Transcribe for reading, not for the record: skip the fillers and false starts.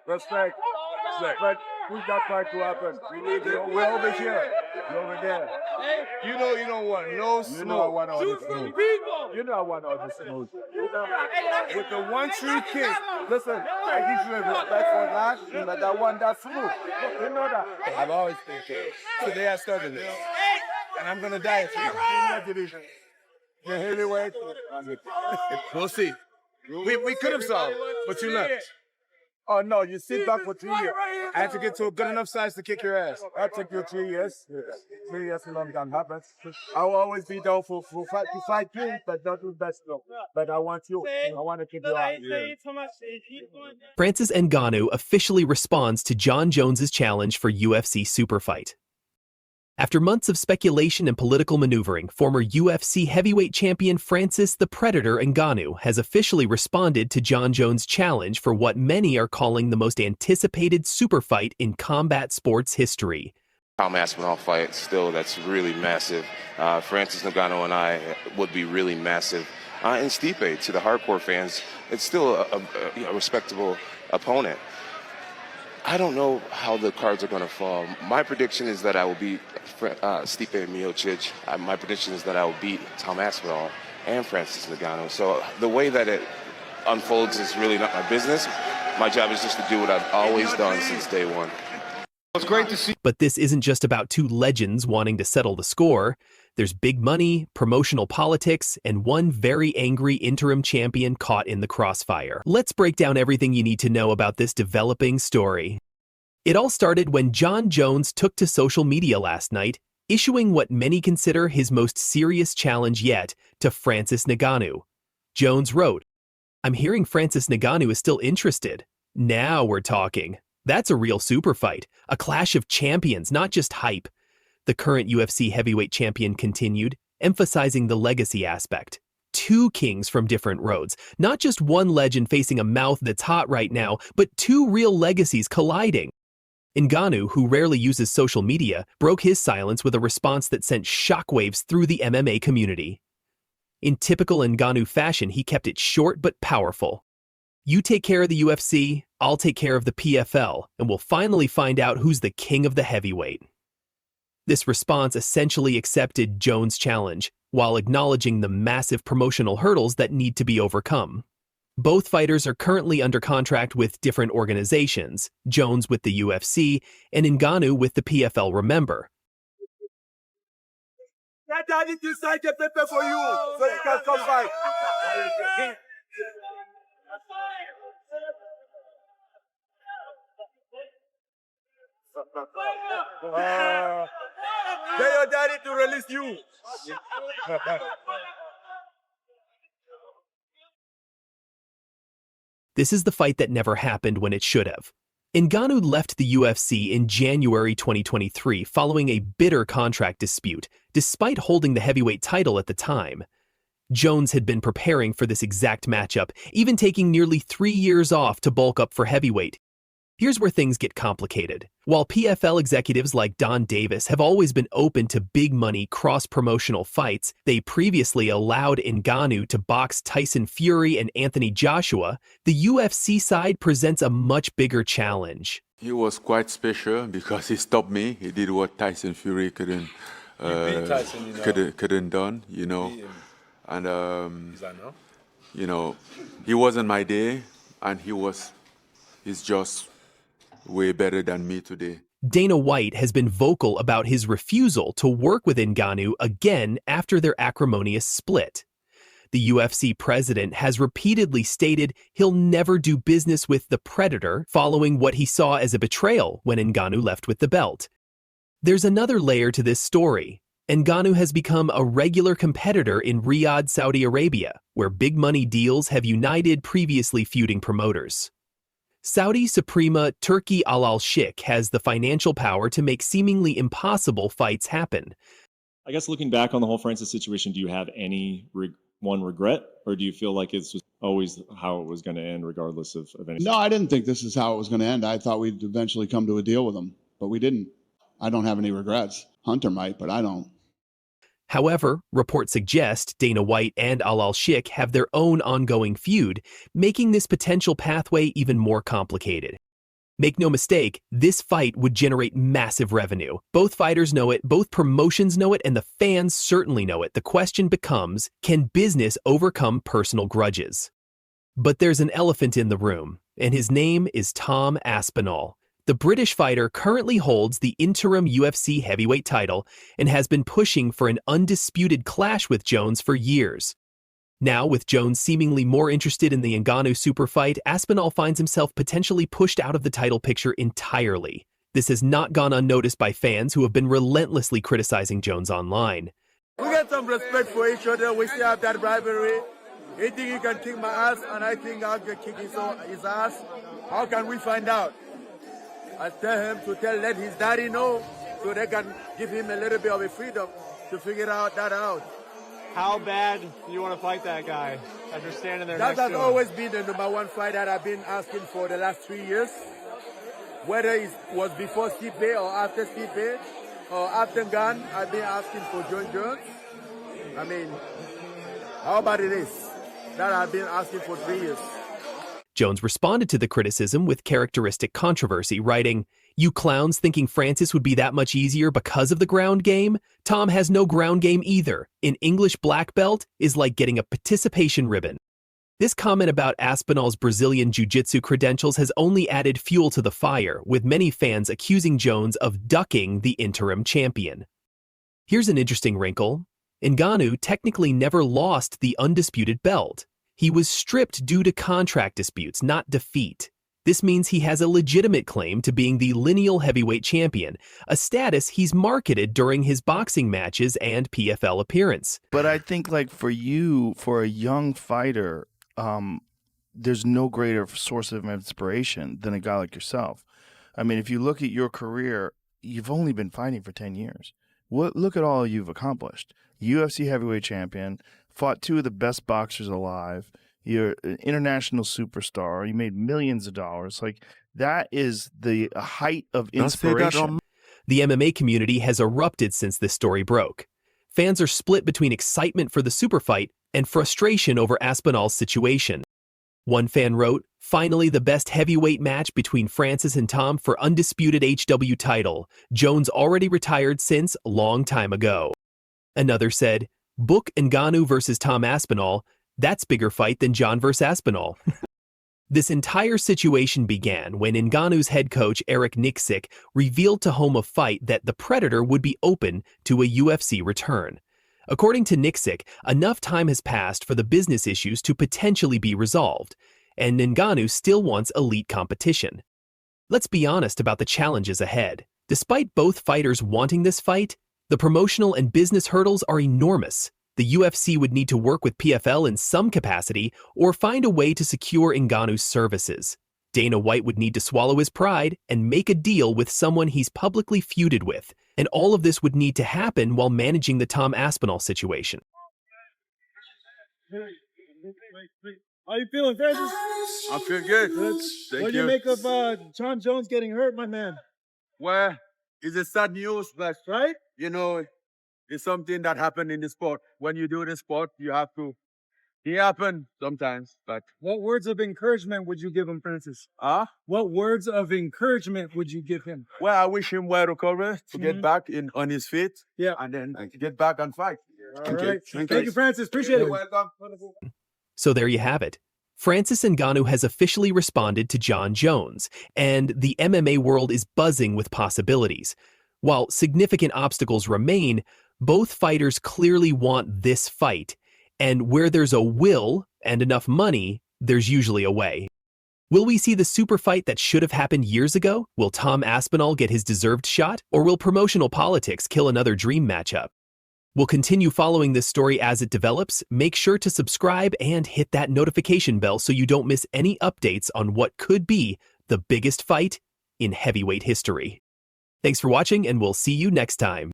Respect. But we got fight to happen. We're over here. We're over there. You know you don't want no smoke. You know I want all the smoke. You know I want all the smoke. With the 1-3 kick. Listen, I give you a respect for that, but I want that smoke. You know that. I've always been here. Today I started this. And I'm going to die for you. The heavyweight. We'll see. We could have solved, but you left. Oh, no, you sit back for 3 years. I had to get to a good enough size to kick your ass. I'll take you 3 years. 3 years long can happen. I will always be down for fight you, but not do best though. But I want you. I want to keep you out. Francis Ngannou officially responds to Jon Jones's challenge for UFC Super Fight. After months of speculation and political maneuvering, former UFC heavyweight champion Francis the Predator Ngannou has officially responded to Jon Jones' challenge for what many are calling the most anticipated super fight in combat sports history. Tom Aspinall fight, still, that's really massive. Francis Ngannou and I would be really massive. And Stipe, to the hardcore fans, it's still a respectable opponent. I don't know how the cards are going to fall. My prediction is that I will beat Stipe Miocic. My prediction is that I will beat Tom Aspinall and Francis Ngannou. So the way that it unfolds is really not my business. My job is just to do what I've always done since day one. It's great to see. But this isn't just about two legends wanting to settle the score. There's big money, promotional politics, and one very angry interim champion caught in the crossfire. Let's break down everything you need to know about this developing story. It all started when Jon Jones took to social media last night, issuing what many consider his most serious challenge yet to Francis Ngannou. Jones wrote, "I'm hearing Francis Ngannou is still interested. Now we're talking. That's a real super fight, a clash of champions, not just hype." The current UFC heavyweight champion continued, emphasizing the legacy aspect. Two kings from different roads, not just one legend facing a mouth that's hot right now, but two real legacies colliding. Ngannou, who rarely uses social media, broke his silence with a response that sent shockwaves through the MMA community. In typical Ngannou fashion, he kept it short but powerful. "You take care of the UFC, I'll take care of the PFL, and we'll finally find out who's the king of the heavyweight." This response essentially accepted Jones' challenge, while acknowledging the massive promotional hurdles that need to be overcome. Both fighters are currently under contract with different organizations, Jones with the UFC and Ngannou with the PFL, remember. I need to sign the paper for you, so you can come fight. Tell your daddy to release you. This is the fight that never happened when it should have. Ngannou left the UFC in January 2023 following a bitter contract dispute, despite holding the heavyweight title at the time. Jones had been preparing for this exact matchup, even taking nearly 3 years off to bulk up for heavyweight. Here's where things get complicated. While PFL executives like Don Davis have always been open to big-money cross-promotional fights, they previously allowed Ngannou to box Tyson Fury and Anthony Joshua, the UFC side presents a much bigger challenge. He was quite special because he stopped me. He did what Tyson Fury couldn't done, you know. And you know, he wasn't my day, and he's just way better than me today. Dana White has been vocal about his refusal to work with Ngannou again after their acrimonious split. The UFC president has repeatedly stated he'll never do business with the Predator following what he saw as a betrayal when Ngannou left with the belt. There's another layer to this story. Ngannou has become a regular competitor in Riyadh, Saudi Arabia, where big money deals have united previously feuding promoters. Saudi Suprema Turki Al-Sheikh has the financial power to make seemingly impossible fights happen. I guess looking back on the whole Francis situation, do you have any regret, or do you feel like it's just always how it was going to end regardless of anything? No, I didn't think this is how it was going to end. I thought we'd eventually come to a deal with him, but we didn't. I don't have any regrets. Hunter might, but I don't. However, reports suggest Dana White and Al-Sheikh have their own ongoing feud, making this potential pathway even more complicated. Make no mistake, this fight would generate massive revenue. Both fighters know it, both promotions know it, and the fans certainly know it. The question becomes, can business overcome personal grudges? But there's an elephant in the room, and his name is Tom Aspinall. The British fighter currently holds the interim UFC heavyweight title and has been pushing for an undisputed clash with Jones for years. Now, with Jones seemingly more interested in the Ngannou super fight, Aspinall finds himself potentially pushed out of the title picture entirely. This has not gone unnoticed by fans who have been relentlessly criticizing Jones online. We got some respect for each other. We still have that rivalry. He think he can kick my ass, and I think I can kick his ass. How can we find out? I tell him to let his daddy know so they can give him a little bit of a freedom to figure that out. How bad do you want to fight that guy after standing there next That to has him? always been the number one fight that I've been asking for the last 3 years. Whether it was before Stipe or after Stipe or after Ngannou, I've been asking for Jon Jones. I mean, how about it is that I've been asking for 3 years? Jones responded to the criticism with characteristic controversy, writing, "You clowns thinking Francis would be that much easier because of the ground game? Tom has no ground game either. An English black belt is like getting a participation ribbon." This comment about Aspinall's Brazilian jiu-jitsu credentials has only added fuel to the fire, with many fans accusing Jones of ducking the interim champion. Here's an interesting wrinkle. Ngannou technically never lost the undisputed belt. He was stripped due to contract disputes, not defeat. This means he has a legitimate claim to being the lineal heavyweight champion, a status he's marketed during his boxing matches and PFL appearance. But I think, like, for you, for a young fighter, there's no greater source of inspiration than a guy like yourself. I mean, if you look at your career, you've only been fighting for 10 years. Look at all you've accomplished. UFC heavyweight champion, fought two of the best boxers alive. You're an international superstar. You made millions of dollars. Like, that is the height of inspiration. The MMA community has erupted since this story broke. Fans are split between excitement for the super fight and frustration over Aspinall's situation. One fan wrote, "Finally the best heavyweight match between Francis and Tom for undisputed HW title. Jones already retired since long time ago." Another said, "Book Ngannou versus Tom Aspinall. That's bigger fight than Jon versus Aspinall." This entire situation began when Ngannou's head coach Eric Nixick revealed to Home of Fight that the Predator would be open to a UFC return. According to Nixick, enough time has passed for the business issues to potentially be resolved, and Ngannou still wants elite competition. Let's be honest about the challenges ahead. Despite both fighters wanting this fight, the promotional and business hurdles are enormous. The UFC would need to work with PFL in some capacity or find a way to secure Ngannou's services. Dana White would need to swallow his pride and make a deal with someone he's publicly feuded with, and all of this would need to happen while managing the Tom Aspinall situation. How you feeling, Francis? I feel good. What do you make of Jon Jones getting hurt, my man? Well, it's a sad news, but Right? you know, it's something that happened in the sport. When you do the sport, you have to. It happens sometimes, but What words of encouragement would you give him, Francis? What words of encouragement would you give him? well, I wish him well recovery to get back on his feet, Yeah. and then get back and fight. All right. Thank you, Francis. Appreciate You're it. welcome. So there you have it. Francis Ngannou has officially responded to Jon Jones, and the MMA world is buzzing with possibilities. While significant obstacles remain, both fighters clearly want this fight, and where there's a will and enough money, there's usually a way. Will we see the super fight that should have happened years ago? Will Tom Aspinall get his deserved shot, or will promotional politics kill another dream matchup? We'll continue following this story as it develops. Make sure to subscribe and hit that notification bell so you don't miss any updates on what could be the biggest fight in heavyweight history. Thanks for watching, and we'll see you next time.